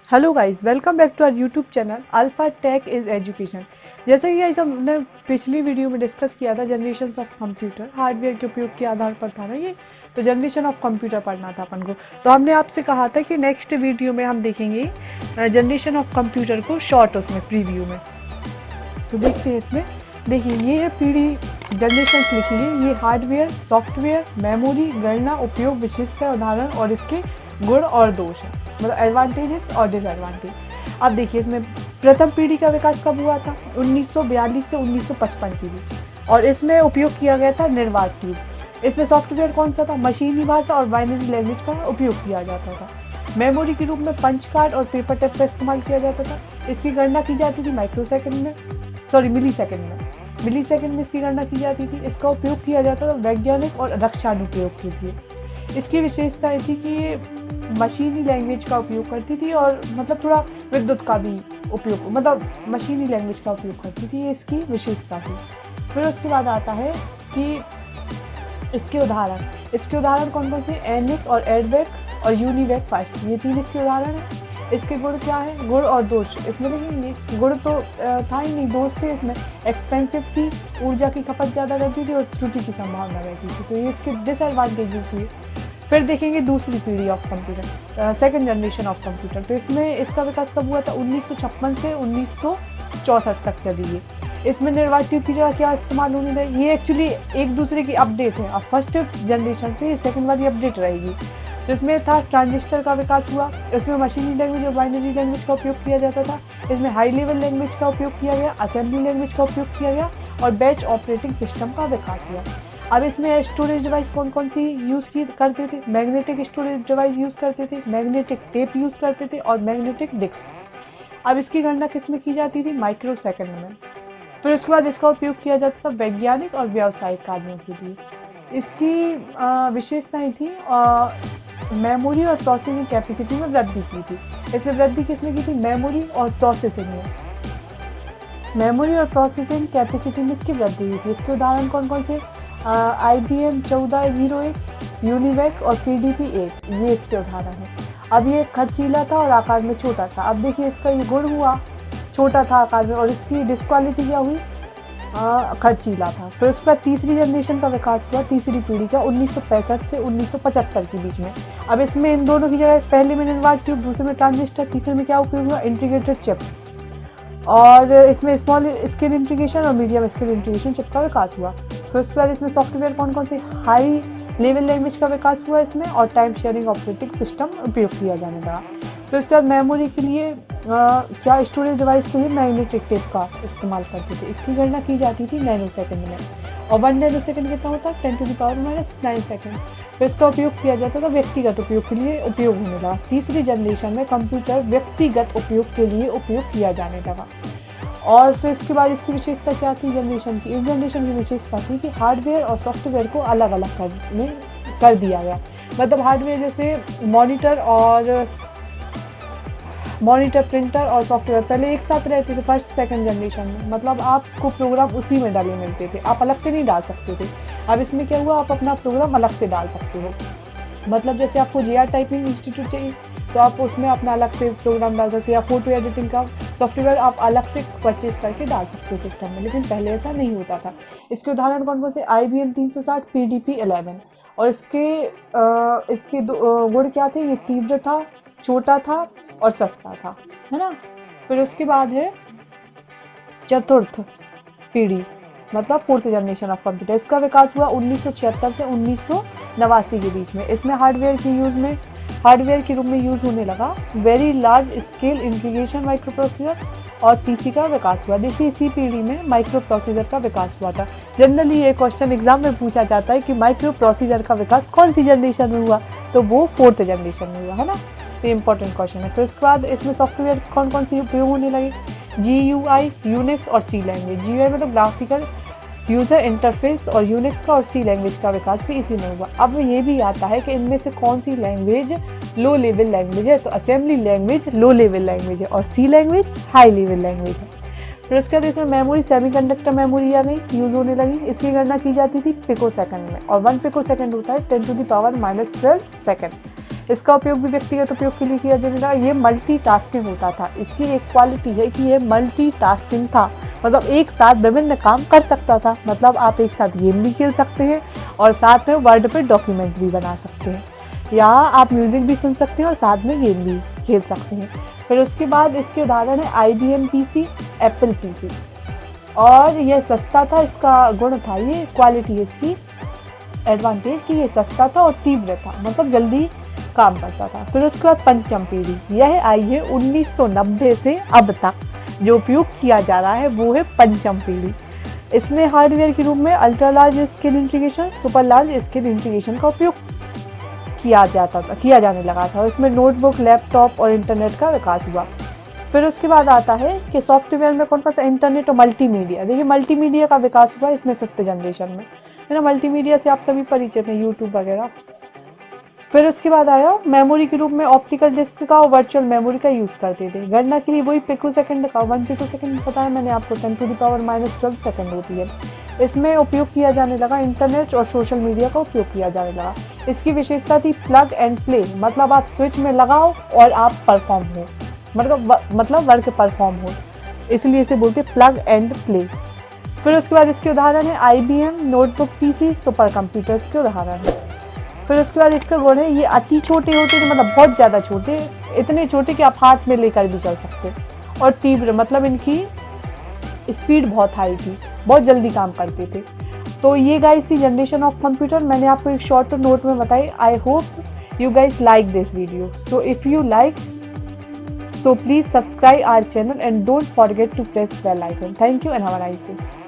Hello guys, welcome back to our YouTube channel Alpha Tech is education. जैसे कि guys हमने पिछली video में डिस्कस किया था जनरेशन ऑफ कंप्यूटर, हार्डवेयर के उपयोग के आधार पर था ना ये। तो जनरेशन ऑफ कंप्यूटर पढ़ना था अपन को। तो हमने आपसे कहा था कि नेक्स्ट वीडियो में हम देखेंगे जनरेशन ऑफ कंप्यूटर को शॉर्ट उसमें प्रीव्यू में। तो देखते हैं इसमें, देखिए ये है पीढ़ी जनरेशन लिखी है। ये हार्डवेयर, सॉफ्टवेयर, मेमोरी, गणना, उपयोग, विशेषता, उदाहरण और इसके गुण और दोष है, मतलब एडवांटेजेस और डिसएडवांटेज। अब देखिए इसमें प्रथम पीढ़ी का विकास कब हुआ था? 1942 से 1955 के बीच, और इसमें उपयोग किया गया था निर्वात ट्यूब। इसमें सॉफ्टवेयर कौन सा था? मशीनी भाषा और बाइनरी लैंग्वेज का उपयोग किया जाता था। मेमोरी के रूप में पंच कार्ड और पेपर टेप का इस्तेमाल किया जाता था। इसकी गणना की जाती थी माइक्रोसेकंड में, मिली सेकंड में इसकी गणना की जाती थी। इसका उपयोग किया जाता था वैज्ञानिक और रक्षा अनुप्रयोग के लिए। इसकी विशेषता थी कि ये मशीनी लैंग्वेज का उपयोग करती थी और मतलब थोड़ा विद्युत का भी उपयोग, मतलब मशीनी लैंग्वेज का उपयोग करती थी, ये इसकी विशेषता थी। फिर उसके बाद आता है कि इसके उदाहरण कौन कौन से? एनिक और एडवेक और यूनिवेक फास्ट, ये तीन इसके उदाहरण हैं। इसके गुण क्या है? गुण और दोष। इसमें देखेंगे गुण तो था ही नहीं, दोष थे इसमें। एक्सपेंसिव थी, ऊर्जा की खपत ज़्यादा करती थी और त्रुटि की संभावना रहती थी। तो ये इसके डिसएडवांटेजेस हुए। फिर देखेंगे दूसरी पीढ़ी of computer, second generation of computer. तो इसमें इसका विकास कब हुआ था? 1956 से 1964 तक चली है। इसमें निर्वात ट्यूब की जगह क्या इस्तेमाल होने लगे? ये एक्चुअली एक दूसरे की अपडेट है। अब फर्स्ट जनरेशन से सेकंड वाली अपडेट रहेगी। तो इसमें था ट्रांजिस्टर का विकास हुआ। इसमें मशीनी लैंग्वेज और बाइनरी लैंग्वेज का उपयोग किया जाता था। इसमें हाई लेवल लैंग्वेज का उपयोग किया गया, असेंबली लैंग्वेज का उपयोग किया गया और बैच ऑपरेटिंग सिस्टम का विकास हुआ। अब इसमें स्टोरेज डिवाइस कौन कौन सी यूज़ की करते थे? मैग्नेटिक स्टोरेज डिवाइस यूज़ करते थे, मैग्नेटिक टेप यूज़ करते थे और मैग्नेटिक डिस्क। अब इसकी गणना किस में की जाती थी? माइक्रो सेकंड में। फिर उसके बाद इसका उपयोग किया जाता था वैज्ञानिक और व्यावसायिक कार्यों के लिए। इसकी विशेषताएं थी, मेमोरी और प्रोसेसिंग कैपेसिटी में वृद्धि की थी। इसमें वृद्धि किसमें की थी? मेमोरी और प्रोसेसिंग में। मेमोरी और प्रोसेसिंग कैपेसिटी में इसकी वृद्धि हुई थी। इसके उदाहरण कौन कौन से? IBM 1401, यूनिवेक और PDP 8, ये इसके उदाहरण हैं। अब ये खर्चीला था और आकार में छोटा था। अब देखिए इसका ये गुण हुआ, छोटा था आकार में, और इसकी डिस्क्वालिटी क्या हुई? खर्चीला था। फिर उसके बाद तीसरी जनरेशन का विकास हुआ, तीसरी पीढ़ी का 1965 से 1975 के बीच में। अब इसमें इन दोनों की जगह पहले में निर्वात ट्यूब, दूसरे में ट्रांजिस्टर, तीसरे में क्या उपयोग हुआ? Integrated chip. और इसमें स्मॉल स्केल इंटीग्रेशन और मीडियम स्केल इंटीग्रेशन चिप का विकास हुआ। फिर उसके बाद इसमें सॉफ्टवेयर कौन कौन से? हाई लेवल लैंग्वेज का विकास हुआ इसमें, और टाइम शेयरिंग ऑपरेटिंग सिस्टम उपयोग किया जाने लगा। फिर उसके बाद मेमोरी के लिए क्या स्टोरेज डिवाइस के लिए मैग्नेटिक टेप का इस्तेमाल करते थे। इसकी गणना की जाती थी नैनो सेकंड में, और 1 नैनो सेकंड कितना होता है? 10⁻⁹ सेकंड। फिर इसका उपयोग किया जाता था व्यक्तिगत उपयोग के लिए, उपयोग होने लगा। तीसरी जनरेशन में कंप्यूटर व्यक्तिगत उपयोग के लिए उपयोग किया जाने लगा। और फिर इसके बाद इसकी विशेषता क्या थी जनरेशन की? इस जनरेशन की विशेषता थी कि हार्डवेयर और सॉफ्टवेयर को अलग अलग कर दिया गया। मतलब हार्डवेयर जैसे मॉनिटर, प्रिंटर और सॉफ्टवेयर पहले एक साथ रहते थे फर्स्ट सेकंड जनरेशन में, मतलब आपको प्रोग्राम उसी में डाले मिलते थे, आप अलग से नहीं डाल सकते थे। अब इसमें क्या हुआ? आप अपना प्रोग्राम अलग से डाल सकते हो। मतलब जैसे आपको JR टाइपिंग इंस्टीट्यूट चाहिए तो आप उसमें अपना अलग से प्रोग्राम डाल सकते हो, या फोटो एडिटिंग का सॉफ्टवेयर आप अलग से परचेज करके डाल सकते हो सिस्टम में, लेकिन पहले ऐसा नहीं होता था। इसके उदाहरण कौन कौन से? IBM 360, PDP 11। और इसके गुण क्या थे? ये तीव्र था, छोटा था और सस्ता था, है ना। फिर उसके बाद है चतुर्थ पीढ़ी, मतलब फोर्थ जनरेशन ऑफ कंप्यूटर। इसका विकास हुआ 1976 से 1989 के बीच में। इसमें हार्डवेयर के रूप में यूज होने लगा very large scale integration micro processor और PC का विकास हुआ। देखिए इसी पीढ़ी में माइक्रो प्रोसेसर का विकास हुआ था। जनरली ये क्वेश्चन एग्जाम में पूछा जाता है कि माइक्रो प्रोसेसर का विकास कौन सी जनरेशन में हुआ? तो वो फोर्थ जनरेशन में हुआ, है ना। तो इंपॉर्टेंट क्वेश्चन है। फिर उसके बाद इसमें सॉफ्टवेयर कौन कौन सी उपयोग होने लगे? GUI, यूनिक्स और C लैंग्वेज। GUI मतलब ग्राफिकल यूजर इंटरफेस, और यूनिक्स का और C लैंग्वेज का विकास भी इसी में हुआ। अब ये भी आता है कि इनमें से कौन सी लैंग्वेज लो लेवल लैंग्वेज है? तो assembly language low level language है और C language high level language है। फिर उसके बाद इसमें मेमोरी, सेमीकंडक्टर मेमोरी आ गई, यूज होने लगी। इसकी गणना की जाती थी पिको सेकंड में, और 1 पिको सेकंड होता है 10⁻⁻12 सेकंड। इसका उपयोग भी व्यक्तिगत उपयोग के लिए किया जाने लगा। ये मल्टीटास्किंग होता था। इसकी एक क्वालिटी है कि ये मल्टीटास्किंग था, मतलब एक साथ विभिन्न काम कर सकता था। मतलब आप एक साथ गेम भी खेल सकते हैं और साथ में वर्ड पे डॉक्यूमेंट भी बना सकते हैं, या आप म्यूजिक भी सुन सकते हैं और साथ में गेम भी खेल सकते हैं। फिर उसके बाद इसके उदाहरण है IBM PC, एप्पल PC। और ये सस्ता था, इसका गुण था, ये क्वालिटी है इसकी एडवांटेज कि ये सस्ता था और तीव्र था, मतलब जल्दी काम करता था। फिर उसके बाद पंचम पीढ़ी, यह आई है 1990 से अब तक जो उपयोग किया जा रहा है वो है पंचम पीढ़ी। इसमें हार्डवेयर के रूप में ultra large scale integration, super large scale integration का उपयोग किया जाने लगा था। इसमें नोटबुक, लैपटॉप और इंटरनेट का विकास हुआ। फिर उसके बाद आता है कि सॉफ्टवेयर में कौन कौन सा, इंटरनेट और मल्टीमीडिया। देखिए मल्टीमीडिया का विकास हुआ इसमें 5th जनरेशन में, है ना। मल्टीमीडिया से आप सभी परिचित हैं, यूट्यूब वगैरह। फिर उसके बाद आया मेमोरी के रूप में ऑप्टिकल डिस्क का और वर्चुअल मेमोरी का यूज़ करते थे। गणना के लिए वही पिको सेकंड का, 1 पिको सेकंड बताया मैंने आपको, 10⁻⁻12 सेकंड होती है। इसमें उपयोग किया जाने लगा इंटरनेट और सोशल मीडिया का उपयोग किया जाने लगा। इसकी विशेषता थी प्लग एंड प्ले, मतलब आप स्विच में लगाओ और आप परफॉर्म हो, मतलब वर्क परफॉर्म हो, इसलिए इसे बोलते प्लग एंड प्ले। फिर उसके बाद इसके उदाहरण है IBM notebook PC, super computers के उदाहरण है। फिर उसके बाद इसका गुण है ये अति छोटे होते थे, मतलब बहुत ज़्यादा छोटे, इतने छोटे कि आप हाथ में लेकर भी चल सकते। और तीव्र, मतलब इनकी स्पीड बहुत हाई थी, बहुत जल्दी काम करते थे। तो ये गाइस थी जनरेशन ऑफ कंप्यूटर, मैंने आपको एक शॉर्ट नोट में बताई। I hope you guys like this video. So if you like, so please subscribe our channel and don't forget to press bell icon. Thank you and have a nice day.